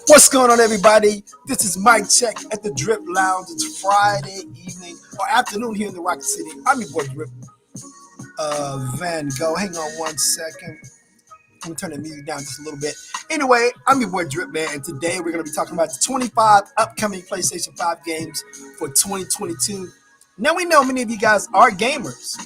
What's going on, everybody? This is Mike Check at the Drip Lounge. It's Friday evening or afternoon here in the Rocket City. I'm your boy Drip Van Gogh. Hang on one second. Let me turn the music down just a little bit. Anyway, I'm your boy Drip Man, and today we're going to be talking about the 25 upcoming PlayStation 5 games for 2022. Now, we know many of you guys are gamers.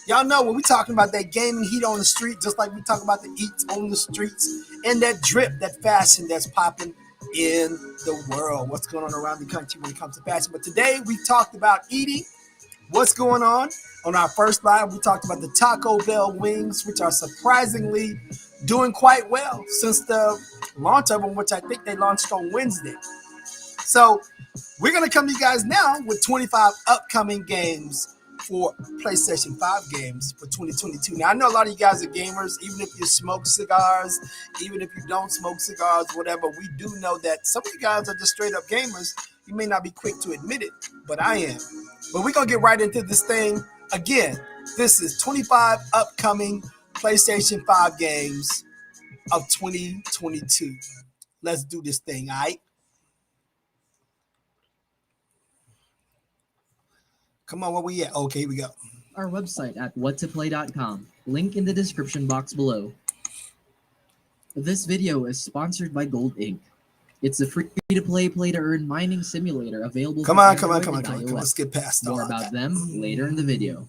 Y'all know when we talking about that gaming heat on the street, just like we talk about the eats on the streets and that drip, that fashion that's popping in the world. What's going on around the country when it comes to fashion. But today we talked about eating. What's going on? On our first live, we talked about the Taco Bell wings, which are surprisingly doing quite well since the launch of them, which I think they launched on Wednesday. So we're going to come to you guys now with 25 upcoming games for PlayStation 5 games for 2022. Now, I know a lot of you guys are gamers, even if you smoke cigars, even if you don't smoke cigars, whatever. We do know that some of you guys are just straight up gamers. You may not be quick to admit it, but I am. But we're going to get right into this thing. Again, this is 25 upcoming PlayStation 5 games of 2022. Let's do this thing, all right? Come on, where we at? Okay, here we go. Our website at whattoplay.com. Link in the description box below. This video is sponsored by Gold Inc. It's a free-to-play, play-to-earn mining simulator available. Come on. Let's get past more about them later in the video.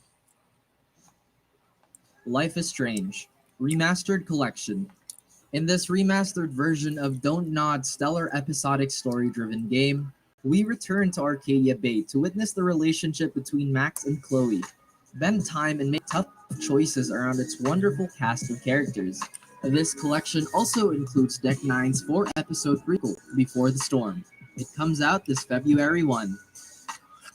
Life is Strange Remastered Collection. In this remastered version of Don't Nod's stellar episodic story-driven game, we return to Arcadia Bay to witness the relationship between Max and Chloe, spend time and make tough choices around its wonderful cast of characters. This collection also includes Deck 9's 4-episode prequel, Before the Storm. It comes out this February 1.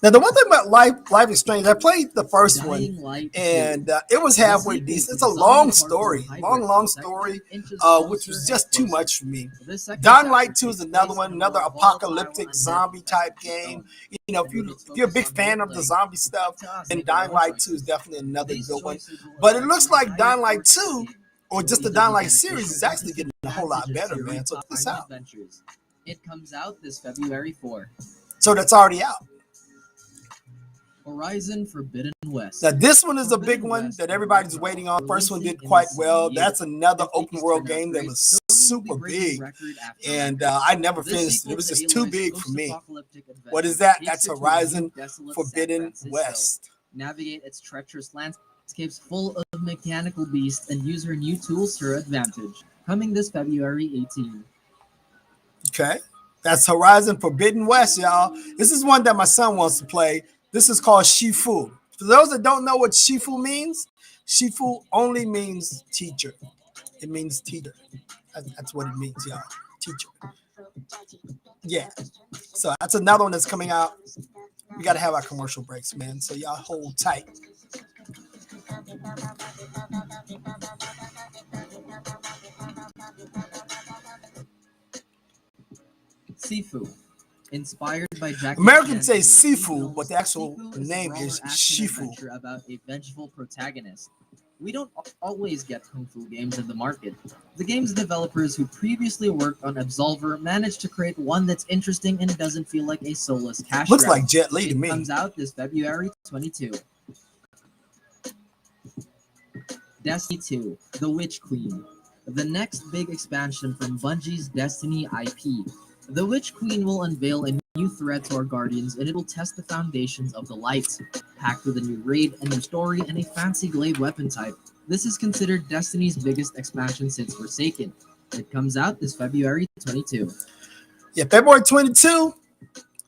Now, the one thing about Life is Strange, I played the first one, and it was halfway decent. It's a long story, long story, which was just too much for me. Dying Light 2 is another one, another apocalyptic zombie type game. You know, if you're a big fan of the zombie stuff, then Dying Light 2 is definitely another good one. But it looks like Dying Light 2, or just the Dying Light series, is actually getting a whole lot better, man. So check this out. It comes out this February 4. So that's already out. Horizon Forbidden West. Now, this one is a big one that everybody's waiting on. First one did quite well. That's another open world game that was super big, and I never finished it. It was just too big for me. What is that? That's Horizon Forbidden West. Navigate its treacherous landscapes full of mechanical beasts and use her new tools to her advantage. Coming this February 18. Okay, that's Horizon Forbidden West, y'all. This is one that my son wants to play. This is called Shifu. For those that don't know what Shifu means, Shifu only means teacher. It means teacher. That's what it means, y'all. Teacher. Yeah. So that's another one that's coming out. We got to have our commercial breaks, man. So y'all hold tight. Sifu. Inspired by Jackie Americans say Sifu, but the actual name is Shifu. About a vengeful protagonist. We don't always get Kung Fu games in the market. The game's developers who previously worked on Absolver managed to create one that's interesting and doesn't feel like a soulless cash Looks grab. like Jet Li to me. It comes out this February 22. Destiny 2, The Witch Queen. The next big expansion from Bungie's Destiny IP. The Witch Queen will unveil a new threat to our Guardians, and it will test the foundations of the light. Packed with a new raid, a new story, and a fancy glaive weapon type, this is considered Destiny's biggest expansion since Forsaken. It comes out this February 22. Yeah, February 22.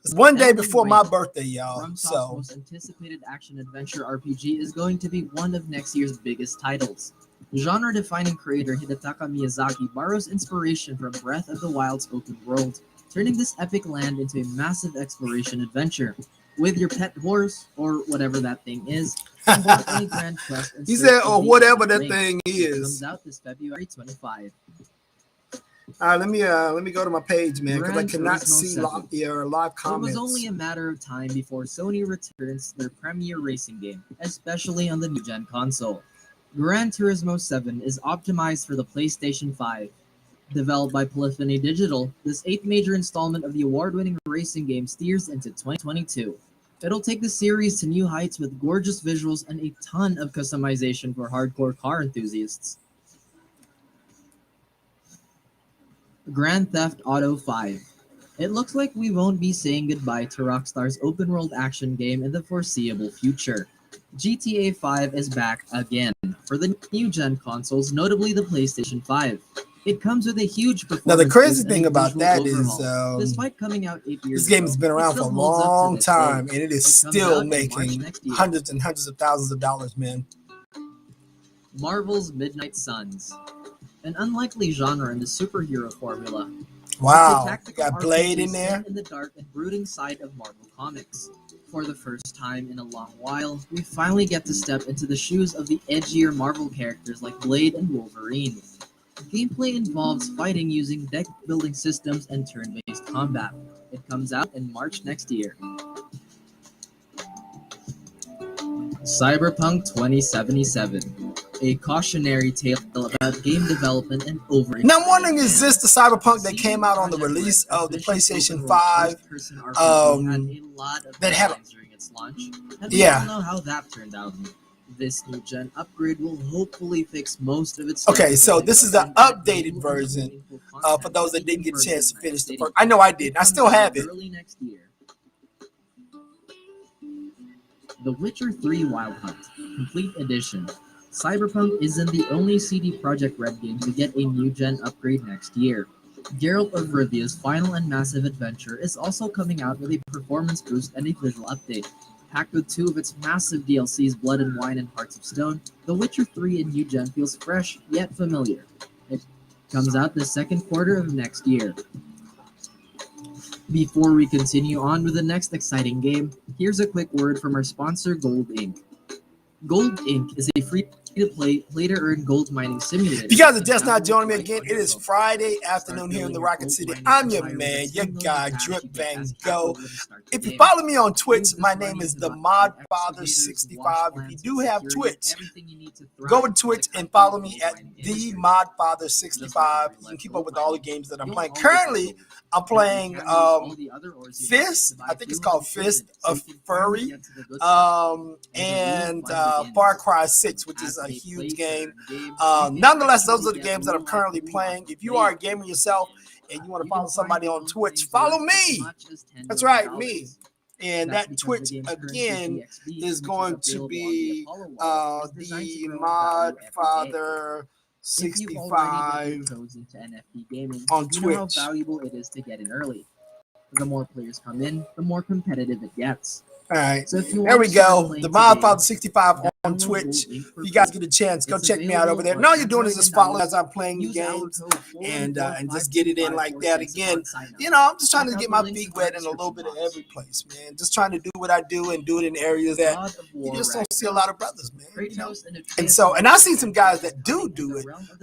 It's one day before my birthday, y'all. So, most anticipated action-adventure RPG is going to be one of next year's biggest titles. Genre-defining creator Hidetaka Miyazaki borrows inspiration from Breath of the Wild's open world, turning this epic land into a massive exploration adventure. With your pet horse, or whatever that thing is, embark on a grand quest. He said, or whatever that thing is. It comes out this February 25. All right, let me go to my page, man, because I cannot see your live comments. It was only a matter of time before Sony returns their premier racing game, especially on the new-gen console. Gran Turismo 7 is optimized for the PlayStation 5. Developed by Polyphony Digital, this eighth major installment of the award-winning racing game steers into 2022. It'll take the series to new heights with gorgeous visuals and a ton of customization for hardcore car enthusiasts. Grand Theft Auto 5. It looks like we won't be saying goodbye to Rockstar's open-world action game in the foreseeable future. GTA 5 is back again for the new-gen consoles, notably the PlayStation 5. It comes with a huge performance Now the crazy boost and thing a about visual that is, overhaul. Despite coming out 8 years this game ago, has been it around for a still holds up to long this time, day. and it is It comes still out in March making next year. hundreds and hundreds of thousands of dollars, man. Marvel's Midnight Suns. An unlikely genre in the superhero formula. Wow, It's a tactical got Blade RPG in there. set in the dark and brooding side of Marvel Comics. For the first time in a long while, we finally get to step into the shoes of the edgier Marvel characters like Blade and Wolverine. Gameplay involves fighting using deck-building systems and turn-based combat. It comes out in March next year. Cyberpunk 2077. A cautionary tale about game development and over. Now I'm wondering, is this the Cyberpunk that came out on the release of the PlayStation 5? That had during its launch, and we all know how that turned out. This new gen upgrade will hopefully fix most of its. Okay, so this is the updated version. For those that didn't get a chance to finish the first, I know I did. I still have it. Early next year. The Witcher 3 Wild Hunt Complete Edition. Cyberpunk isn't the only CD Projekt Red game to get a new gen upgrade next year. Geralt of Rivia's final and massive adventure is also coming out with a performance boost and a visual update. Packed with 2 of its massive DLCs, Blood and Wine and Hearts of Stone, The Witcher 3 in new gen feels fresh yet familiar. It comes out the second quarter of next year. Before we continue on with the next exciting game, here's a quick word from our sponsor, Gold Inc. Gold Inc. is a free-to-play, play-to-earn gold mining simulator. If you guys are just not joining me again, it is Friday afternoon here in the Rocket City. I'm your man, your guy, Drip Van Go. If you follow me on Twitch, my name is the ModFather65. If you do have Twitch, go to Twitch and follow me at the ModFather65. You can keep up with all the games that I'm playing. Currently, I'm playing Fist. I think it's called Fist of Furry, and Far Cry 6, which is a huge game. Nonetheless, those are the games that I'm currently playing. If you are a gamer yourself and you want to follow somebody on Twitch, follow me. That's right, me. And that Twitch, again, is going to be the ModFather65 on Twitch. You know how valuable it is to get in early. The more players come in, the more competitive it gets. All right, so if you there we go. The ModFather65 today, on Twitch. If you guys get a chance, go check me out over there. And all you're doing is just following as I'm playing the games and just get it in like that. Again, you know, I'm just trying to get my feet wet in a little bit of every place, man. Just trying to do what I do and do it in areas that you just don't see a lot of brothers, man. You know? And I've seen some guys that do it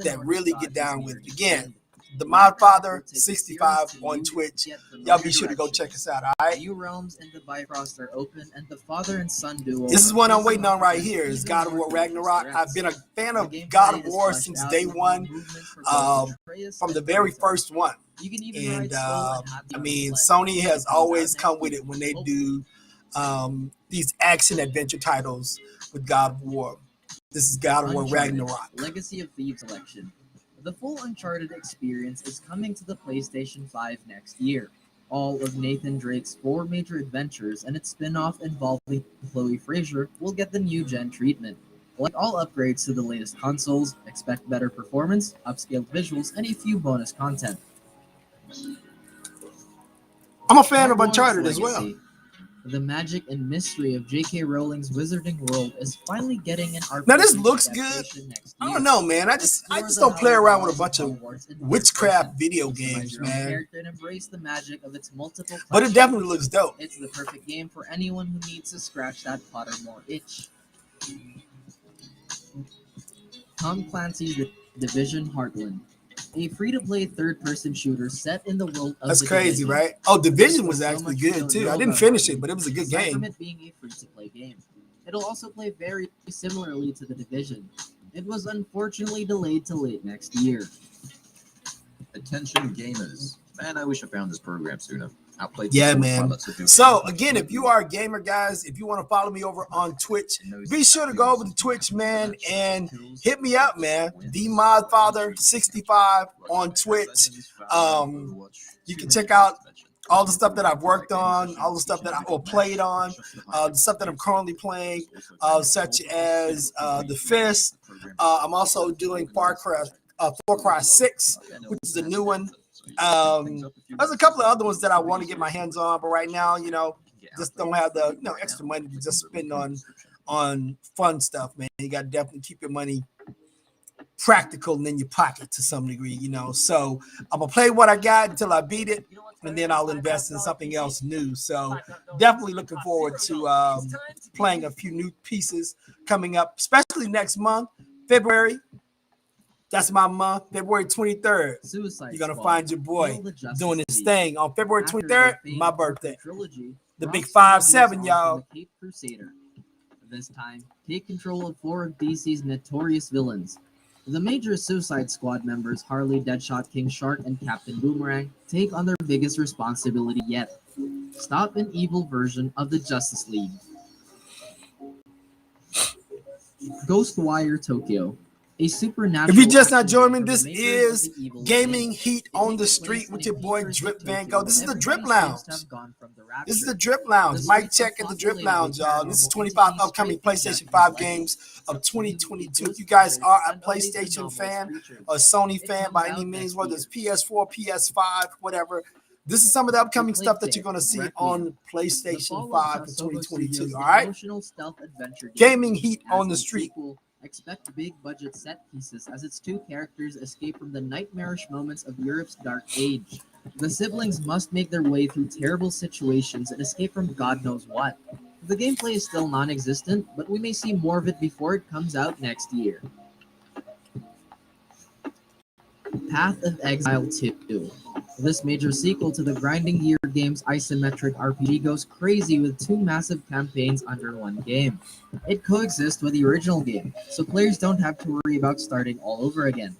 that really get down with it. Again, the ModFather65 on Twitch. Y'all be sure to go check us out, all right? New realms in the Bifrost are open, and the father and son duo. This is one I'm waiting on right here. Is God of War Ragnarok. I've been a fan of God of War since day one, from the very first one. And I mean, Sony has always come with it when they do these action adventure titles with God of War. This is God of War Ragnarok. Legacy of Thieves Collection. The full Uncharted experience is coming to the PlayStation 5 next year. All of Nathan Drake's 4 major adventures and its spin-off involving Chloe Fraser will get the new gen treatment. Like all upgrades to the latest consoles, expect better performance, upscaled visuals, and a few bonus content. I'm a fan of Uncharted as well. The magic and mystery of J.K. Rowling's Wizarding World is finally getting an RPG. Now this looks good. I don't know, man. I just don't play around with a bunch of witchcraft video games, man. The magic of its multiple but it definitely looks dope. It's the perfect game for anyone who needs to scratch that Pottermore itch. Tom Clancy's The Division Heartland. A free-to-play third-person shooter set in the world of That's the crazy, Division. Right? Oh, Division was actually good too. I didn't finish it, but it was a good game. From it being a free-to-play game, it'll also play very similarly to The Division. It was unfortunately delayed to late next year. Attention gamers. Man, I wish I found this program sooner. Outplayed Yeah, some man. pilots of your So game. again, if you are a gamer, guys, if you want to follow me over on Twitch, be sure to go over to Twitch, man, and hit me up, man. DModFather65 on Twitch. You can check out all the stuff that I've worked on, all the stuff that I played on, the stuff that I'm currently playing, such as the Fist. I'm also doing Far Cry 6, which is a new one. There's a couple of other ones that I want to get my hands on, but right now, just don't have the extra money to just spend on fun stuff, man. You got to definitely keep your money practical and in your pocket to some degree, So I'm gonna play what I got until I beat it, and then I'll invest in something else new. So definitely looking forward to playing a few new pieces coming up, especially next month, February. That's my month, February 23rd. You're going to find your boy doing his thing on February 23rd, my birthday. The big 5-7, y'all. This time, take control of 4 of DC's notorious villains. The major Suicide Squad members Harley, Deadshot, King Shark, and Captain Boomerang take on their biggest responsibility yet. Stop an evil version of the Justice League. Ghostwire Tokyo. A supernatural. If you just not joining me, this is Gaming Heat on the Street with your boy Drip Van Gogh. This is the Drip Lounge. This is the Drip Lounge. Mic check at the Drip Lounge, y'all. This is 25 upcoming PlayStation 5 games of 2022. If you guys are a PlayStation fan or Sony fan by any means, whether it's PS4, PS5, whatever, this is some of the upcoming stuff that you're going to see on PlayStation 5 for 2022. All right? Gaming Heat on the Street. Expect big budget set pieces as its 2 characters escape from the nightmarish moments of Europe's dark age. The siblings must make their way through terrible situations and escape from God knows what. The gameplay is still non-existent, but we may see more of it before it comes out next year. Path of Exile 2. This major sequel to the Grinding Gear game's isometric RPG goes crazy with 2 massive campaigns under one game. It coexists with the original game, so players don't have to worry about starting all over again.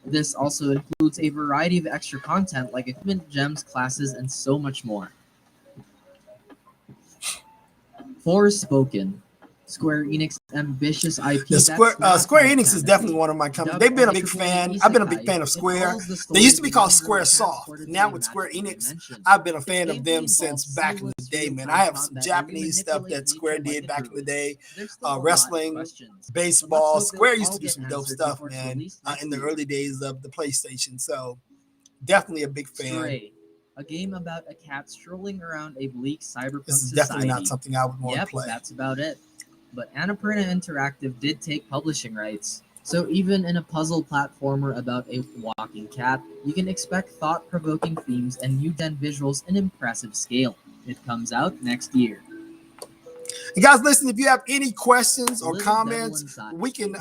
This also includes a variety of extra content like equipment, gems, classes, and so much more. Forspoken. Square Enix ambitious IP. Square Enix is definitely one of my companies. They've been a big fan. I've been a big fan of Square. They used to be called Square Soft. Now with Square Enix, I've been a fan of them since back in the day, man. I have some Japanese stuff that Square did back in the day. Wrestling, baseball. Square used to do some dope stuff, man, in the early days of the PlayStation. So definitely a big fan. Stray, a game about a cat strolling around a bleak cyberpunk This is society. definitely not something I would want to play. That's about it. But Annapurna Interactive did take publishing rights, so even in a puzzle platformer about a walking cat, you can expect thought-provoking themes and new-gen visuals in impressive scale. It comes out next year. And guys, listen, if you have any questions or comments, we can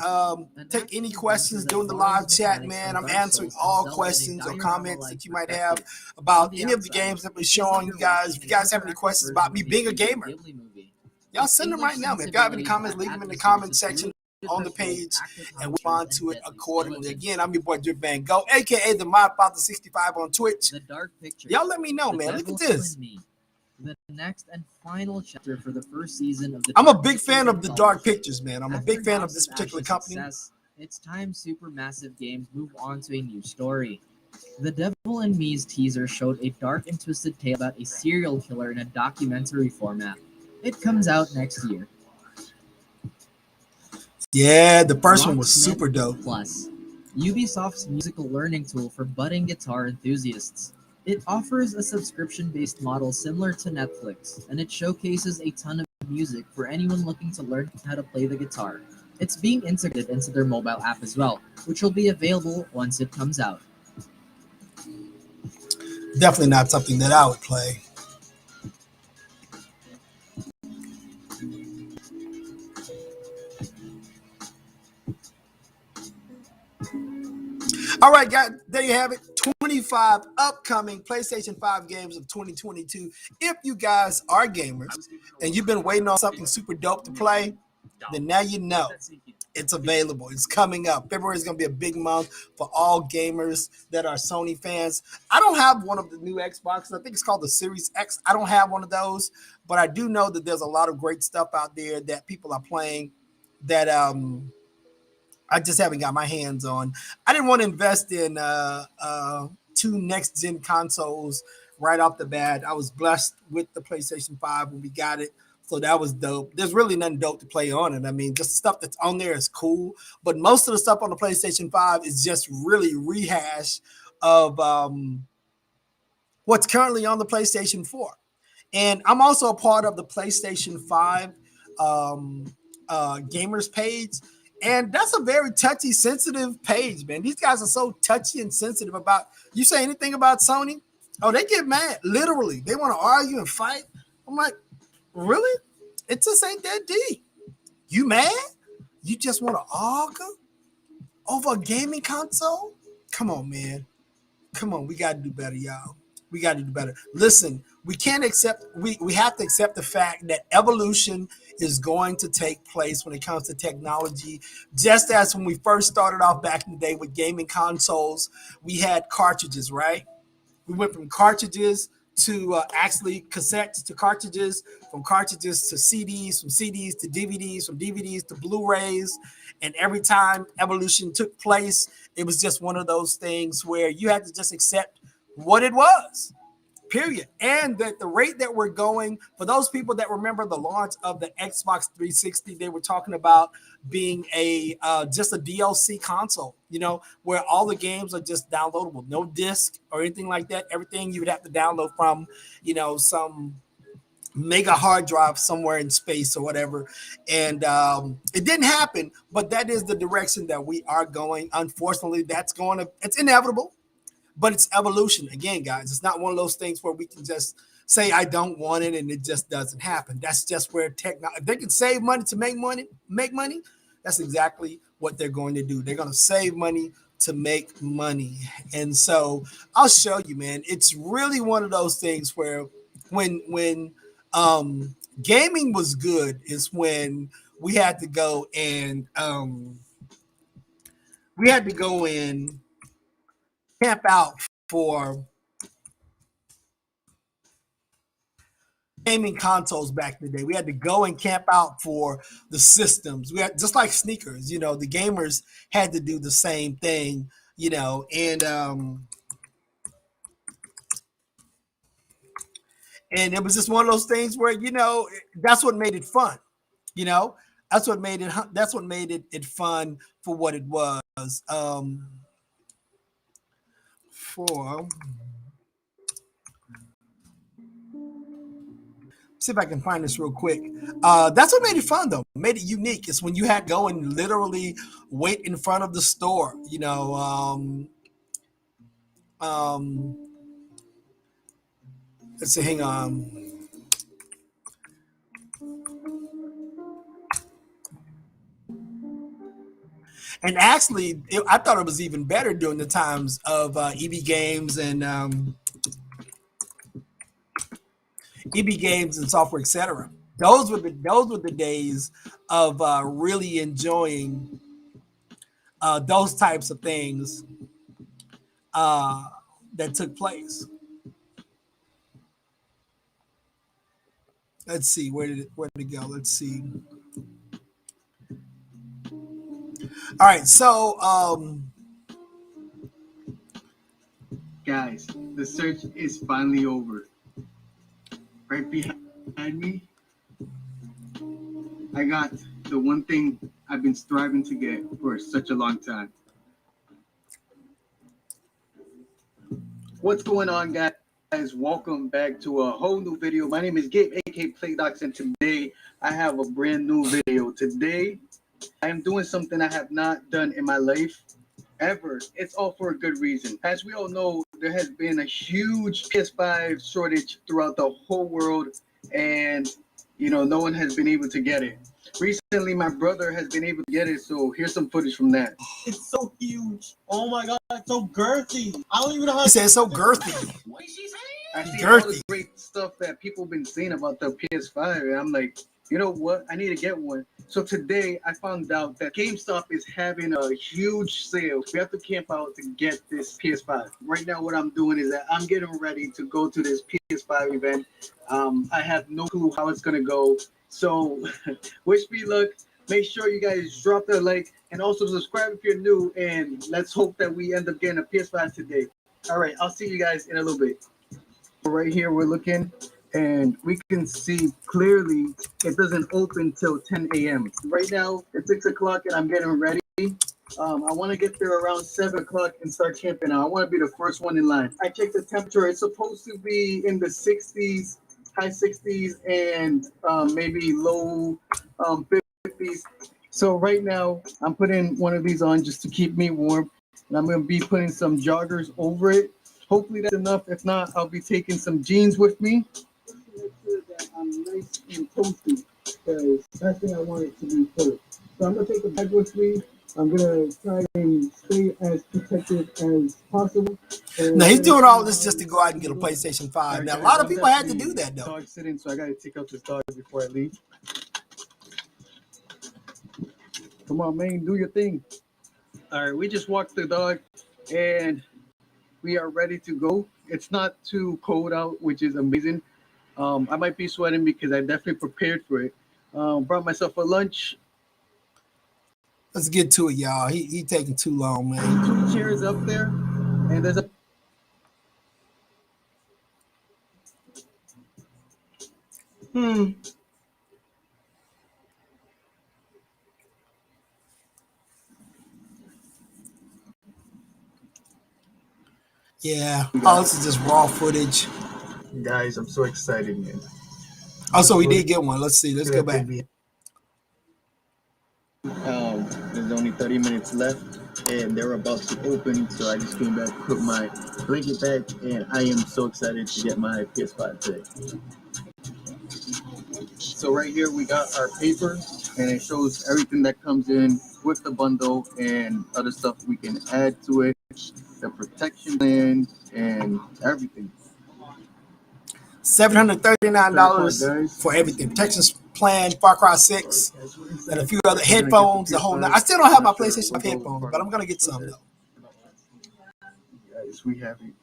take any questions during the live chat, man. I'm answering all questions or comments that you might have about any of the games that we're showing you guys. If you guys have any questions about me being a gamer, y'all send them right now, man. If you have any comments, leave them in the comment section on the page, and we'll respond to it accordingly. Again, I'm your boy Drip Van Gogh, aka the ModFather65 on Twitch. Y'all let me know, man. Look at this. The next and final chapter for the first season of the. I'm a big fan of the Dark Pictures, man. I'm a big fan of this particular company. It's time Supermassive Games move on to a new story. The Devil in Me's teaser showed a dark and twisted tale about a serial killer in a documentary format. It comes out next year. Yeah, the first one was super dope. Plus, Ubisoft's musical learning tool for budding guitar enthusiasts. It offers a subscription-based model similar to Netflix, and it showcases a ton of music for anyone looking to learn how to play the guitar. It's being integrated into their mobile app as well, which will be available once it comes out. Definitely not something that I would play. All right, guys, there you have it. 25 upcoming PlayStation 5 games of 2022. If you guys are gamers and you've been waiting on something super dope to play, then now you know. It's available. It's coming up. February is going to be a big month for all gamers that are Sony fans. I don't have one of the new Xboxes. I think it's called the Series X. I don't have one of those, but I do know that there's a lot of great stuff out there that people are playing that I just haven't got my hands on. I didn't want to invest in two next gen consoles right off the bat. I was blessed with the PlayStation 5 when we got it. So that was dope. There's really nothing dope to play on it. I mean, just the stuff that's on there is cool, but most of the stuff on the PlayStation 5 is just really rehash of what's currently on the PlayStation 4. And I'm also a part of the PlayStation 5 gamers page. And that's a very touchy, sensitive page, man. These guys are so touchy and sensitive about you say anything about Sony. Oh, they get mad. Literally. They want to argue and fight. I'm like, really? It just ain't that deep. You mad? You just want to argue over a gaming console? Come on, man. Come on. We got to do better, y'all. We got to do better. Listen, we can't accept, we have to accept the fact that evolution is going to take place when it comes to technology. Just as when we first started off back in the day with gaming consoles, we had cartridges, right? We went from cartridges to actually cassettes to cartridges, from cartridges to CDs, from CDs to DVDs, from DVDs to Blu-rays. And every time evolution took place, it was just one of those things where you had to just accept what it was, period. And that the rate that we're going, for those people that remember the launch of the Xbox 360, they were talking about being a just a DLC console, you know, where all the games are just downloadable, no disc or anything like that. Everything you would have to download from, you know, some mega hard drive somewhere in space or whatever. And it didn't happen, but that is the direction that we are going. Unfortunately, it's inevitable. But it's evolution. Again, guys, it's not one of those things where we can just say, I don't want it, and it just doesn't happen. That's just where if they can save money to make money, that's exactly what they're going to do. They're going to save money to make money. And so I'll show you, man. It's really one of those things where when gaming was good is when we had to go and camp out for gaming consoles back in the day. We had to go and camp out for the systems. We had just like sneakers, you know, the gamers had to do the same thing, you know, and it was just one of those things where, you know, that's what made it fun, you know, that's what made it fun for what it was. For see if I can find this real quick. That's what made it fun, though. Made it unique. It's when you had to go and literally wait in front of the store. You know, let's see. Hang on. And actually, I thought it was even better during the times of EB Games and software, etc. Those were the days of really enjoying those types of things that took place. Let's see, where did it go? Let's see. All right, so guys, the search is finally over. Right behind me, I got the one thing I've been striving to get for such a long time. What's going on, guys? Welcome back to a whole new video. My name is Gabe, aka PlayDocs, and today I have a brand new video. Today, I am doing something I have not done in my life ever. It's all for a good reason. As we all know, there has been a huge PS5 shortage throughout the whole world, and you know, no one has been able to get it. Recently, my brother has been able to get it, so here's some footage from that. It's so huge. Oh my god, it's so girthy. I don't even know how he said it's so girthy. What is she saying? I see all Girthy. the great stuff that people have been saying about the PS5, and I'm like, You know what? I need to get one. So today I found out that GameStop is having a huge sale. We have to camp out to get this PS5. Right now, what I'm doing is that I'm getting ready to go to this PS5 event. I have no clue how it's gonna go. So wish me luck. Make sure you guys drop that like and also subscribe if you're new. And let's hope that we end up getting a PS5 today. All right, I'll see you guys in a little bit. Right here, we're looking and we can see clearly it doesn't open till 10 a.m. Right now, it's 6 o'clock and I'm getting ready. I want to get there around 7 o'clock and start camping out. I want to be the first one in line. I checked the temperature. It's supposed to be in the 60s, high 60s, and maybe low 50s. So right now, I'm putting one of these on just to keep me warm. And I'm going to be putting some joggers over it. Hopefully that's enough. If not, I'll be taking some jeans with me. Make sure that I'm nice and toasty because that's the thing I want it to be full. So I'm going to take the bag with me. I'm going to try and stay as protected as possible. Now he's doing all this just to go out and get a PlayStation 5. Now a lot of people had to do that though. Dog sitting, so I got to take out this dog before I leave. Come on, man, do your thing. All right, we just walked the dog and we are ready to go. It's not too cold out, which is amazing. I might be sweating because I definitely prepared for it. Brought myself a lunch. Let's get to it, y'all. He taking too long, man. 2 chairs up there, and there's a. Yeah. Oh, this is just raw footage. Guys, I'm so excited, man. Oh, so we did get one. Let's see. Let's go back. There's only 30 minutes left, and they're about to open, so I just came back, put my blanket back, and I am so excited to get my PS5 today. So right here we got our paper, and it shows everything that comes in with the bundle and other stuff we can add to it, the protection plan, and everything. $739 for everything. Protection plan, Far Cry 6, and a few other headphones, the whole night. I still don't have my PlayStation 5 headphones, but I'm going to get some, though. Guys, we have it.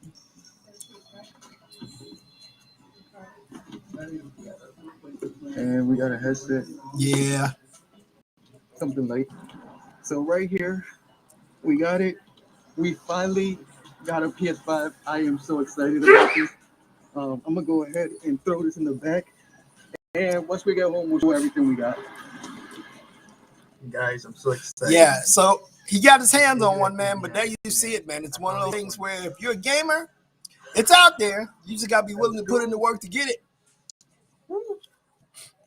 And we got a headset. Yeah. Something like. So right here, we got it. We finally got a PS5. I am so excited about this. I'm going to go ahead and throw this in the back. And once we get home, we'll show everything we got. Guys, I'm so excited. Yeah, so he got his hands on one, man, but there you see it, man. It's one of those things where if you're a gamer, it's out there. You just got to be willing to put in the work to get it.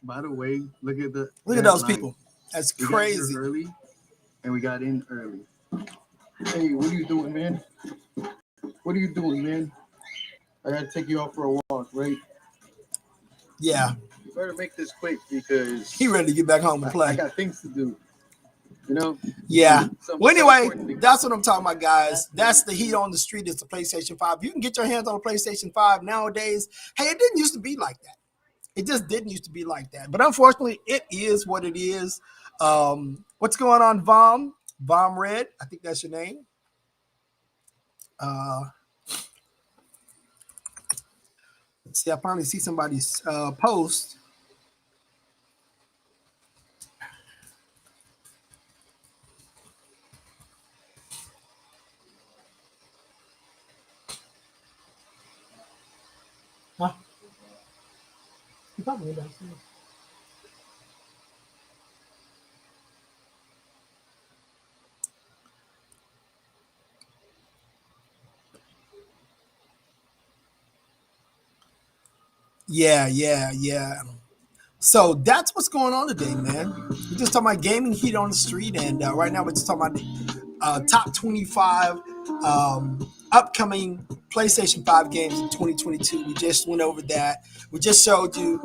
By the way, look at those people. That's crazy. Early, and we got in early. Hey, what are you doing, man? What are you doing, man? I got to take you out for a walk, right? Yeah. You better make this quick because he ready to get back home and play. I got things to do. You know? Yeah. Well, anyway, that's what I'm talking about, guys. That's the heat on the street. It's the PlayStation 5. You can get your hands on a PlayStation 5 nowadays. Hey, it didn't used to be like that. It just didn't used to be like that. But unfortunately, it is what it is. What's going on, Vom? Vom Red, I think that's your name. Let's see, I finally see somebody's post. Huh? You probably downstairs. Yeah. So that's what's going on today, man. We're just talking about gaming heat on the street, and right now we're just talking about the top 25 upcoming PlayStation 5 games in 2022. We just went over that. We just showed you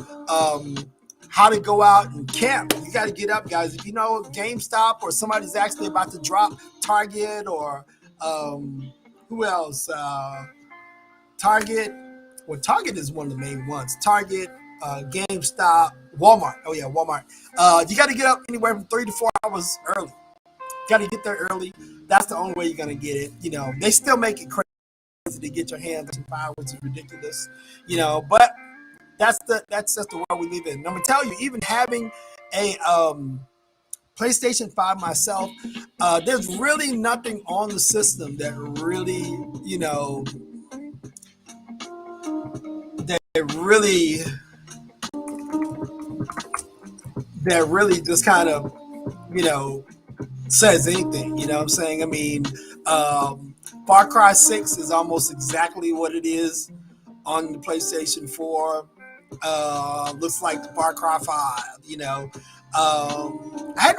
how to go out and camp. You got to get up, guys. If you know GameStop or somebody's actually about to drop, Target or who else? Target. Well, Target is one of the main ones. Target, GameStop, Walmart. Oh yeah, Walmart. You got to get up anywhere from 3 to 4 hours early. Got to get there early. That's the only way you're gonna get it. They still make it crazy to get your hands on fire, which is ridiculous. But that's just the world we live in. And I'm gonna tell you, even having a PlayStation 5 myself, there's really nothing on the system that really, that really just kind of, says anything. You know what I'm saying? I mean, Far Cry 6 is almost exactly what it is on the PlayStation 4. Looks like Far Cry 5. I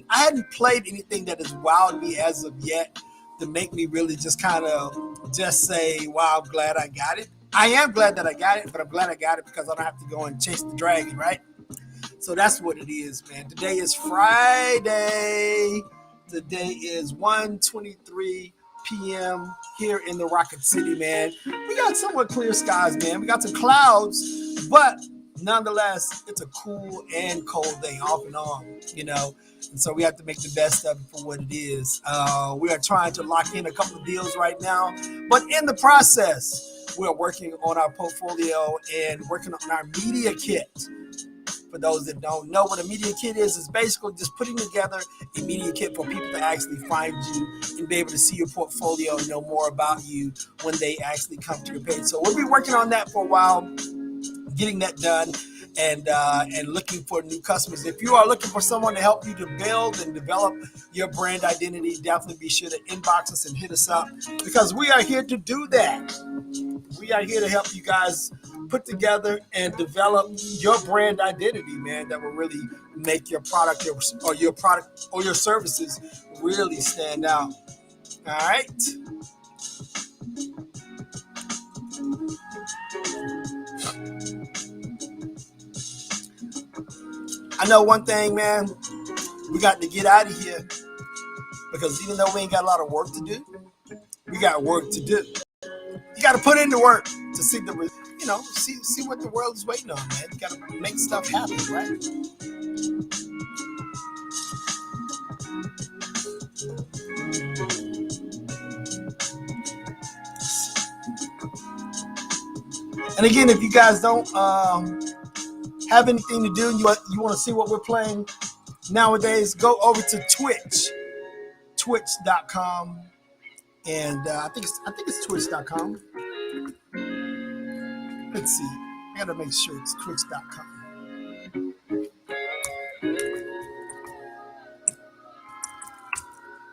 hadn't played anything that has wowed me as of yet to make me really just kind of just say, wow, I'm glad I got it. I am glad that I got it, but I'm glad I got it because I don't have to go and chase the dragon, right? So that's what it is, man. Today is Friday. Today is 1:23 p.m. here in the Rocket City, man. We got somewhat clear skies, man. We got some clouds, but nonetheless, it's a cool and cold day off and on, And so we have to make the best of it for what it is. We are trying to lock in a couple of deals right now, but in the process, we're working on our portfolio and working on our media kit. For those that don't know what a media kit is basically just putting together a media kit for people to actually find you and be able to see your portfolio and know more about you when they actually come to your page. So we'll be working on that for a while, getting that done, and looking for new customers. If you are looking for someone to help you to build and develop your brand identity, definitely be sure to inbox us and hit us up because we are here to do that. We are here to help you guys put together and develop your brand identity, man, that will really make your product or your services really stand out. All right. I know one thing, man, we got to get out of here because even though we ain't got a lot of work to do, we got work to do. You got to put in the work to see see what the world is waiting on, man. You got to make stuff happen, right? And again, if you guys don't have anything to do and you want to see what we're playing nowadays, go over to twitch.com, and I think it's twitch.com. Let's see. I gotta make sure it's twitch.com.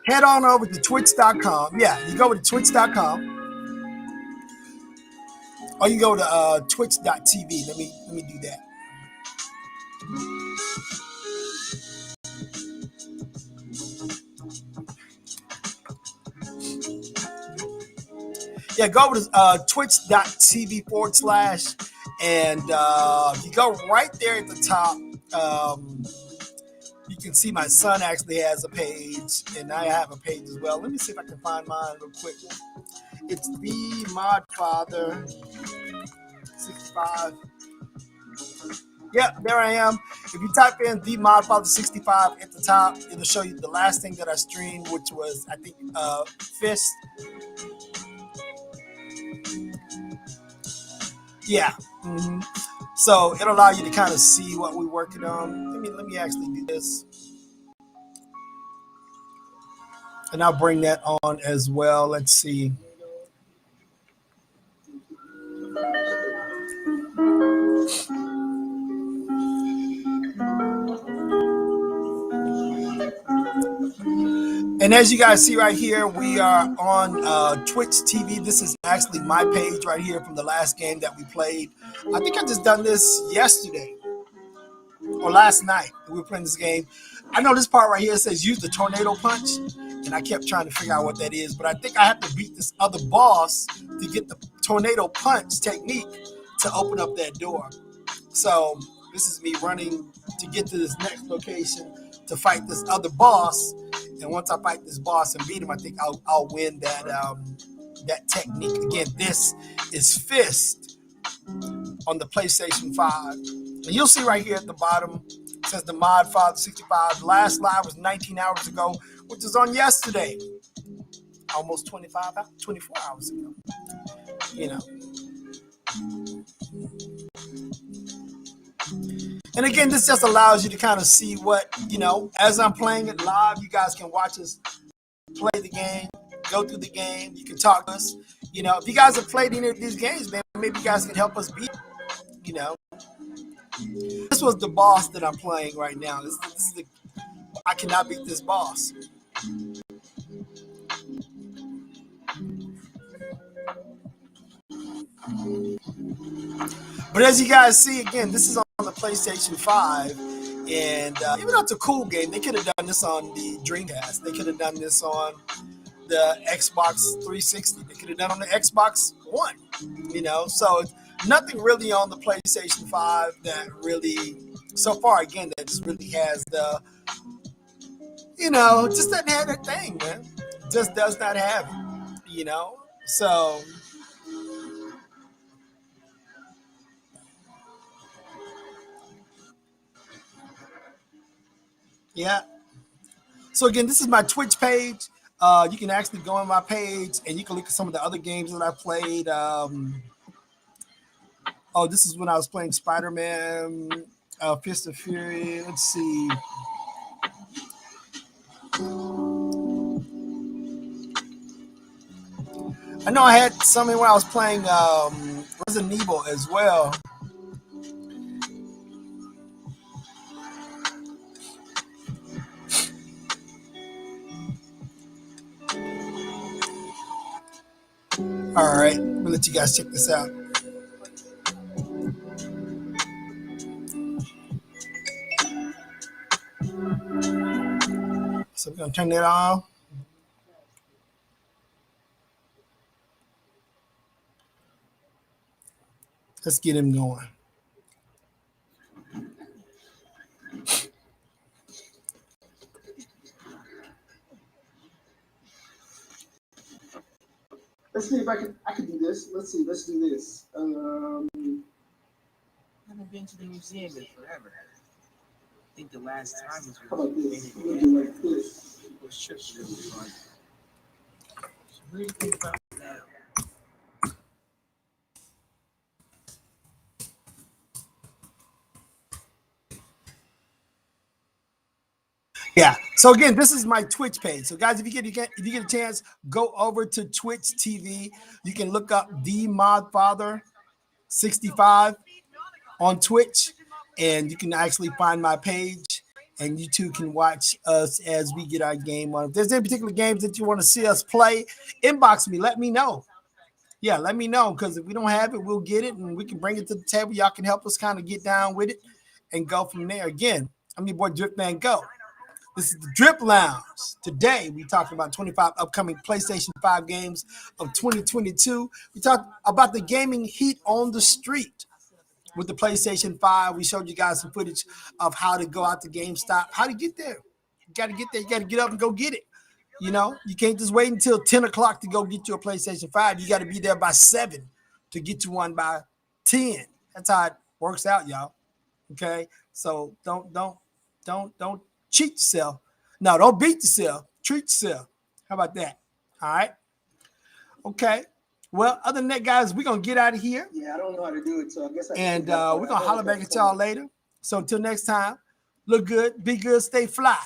Head on over to twitch.com. Yeah, you go to twitch.com. Or you go to twitch.tv. Let me do that. Yeah, go over to twitch.tv / and you go right there at the top. You can see my son actually has a page, and I have a page as well. Let me see if I can find mine real quick. It's the Modfather 65. Yeah, there I am. If you type in the Modfather 65 at the top, it'll show you the last thing that I streamed, which was, I think, Fist. Yeah. Mm-hmm. So it'll allow you to kind of see what we're working on. Let me actually do this. And I'll bring that on as well. Let's see. And as you guys see right here, we are on Twitch TV. This is actually my page right here from the last game that we played. I think I just done this yesterday or last night. We were playing this game. I know this part right here says use the tornado punch, and I kept trying to figure out what that is, but I think I have to beat this other boss to get the tornado punch technique to open up that door. So this is me running to get to this next location to fight this other boss. And once I fight this boss and beat him, I think I'll win that technique. Again, this is Fist. on the PlayStation 5. And you'll see right here at the bottom, it says the Mod Father 65. The last live was 19 hours ago, which was on yesterday. Almost 24 hours ago. You know. And again, this just allows you to kind of see what, you know, as I'm playing it live, you guys can watch us play the game, go through the game. You can talk to us. You know, if you guys have played any of these games, man, maybe you guys can help us beat, you know. This was the boss that I'm playing right now. This is the, I cannot beat this boss. But as you guys see, again, this is on the PlayStation 5. And even though it's a cool game, they could have done this on the Dreamcast. They could have done this on the Xbox 360. They could have done on the Xbox One. You know, so nothing really on the PlayStation 5 that really, so far, again, that just really has the, you know, just doesn't have that thing, man. Just does not have it, you know? So, yeah. So again, this is my Twitch page. You can actually go on my page and you can look at some of the other games that I played. Oh, this is when I was playing Spider-Man, Fist of Fury. Let's see. I know I had something when I was playing Resident Evil as well. All right, we'll let you guys check this out. So we're gonna turn that on. Let's get him going. Let's see if I can do this. Let's see. Let's do this. I haven't been to the museum in forever. I think the last time was How about this? We'll do like this. was trips really fun. So what do you think about now? Yeah. So again, this is my Twitch page. So guys, if you get a chance, go over to Twitch TV. You can look up the Mod Father 65 on Twitch, and you can actually find my page. And you too can watch us as we get our game on. If there's any particular games that you want to see us play, inbox me. Let me know. Yeah, let me know, because if we don't have it, we'll get it and we can bring it to the table. Y'all can help us kind of get down with it and go from there. Again, I'm your boy Drip Man Go. This is the Drip Lounge. Today, we're talking about 25 upcoming PlayStation 5 games of 2022. We talked about the gaming heat on the street with the PlayStation 5. We showed you guys some footage of how to go out to GameStop, how to get there. You got to get there. You got to get up and go get it. You know, you can't just wait until 10 o'clock to go get you a PlayStation 5. You got to be there by 7 to get you one by 10. That's how it works out, y'all. Okay? So don't cheat yourself. No, don't beat yourself. Treat yourself. How about that? All right. Okay. Well, other than that, guys, we're going to get out of here. Yeah, I don't know how to do it, so I guess we're going to holler back at y'all later. So until next time, look good, be good, stay fly.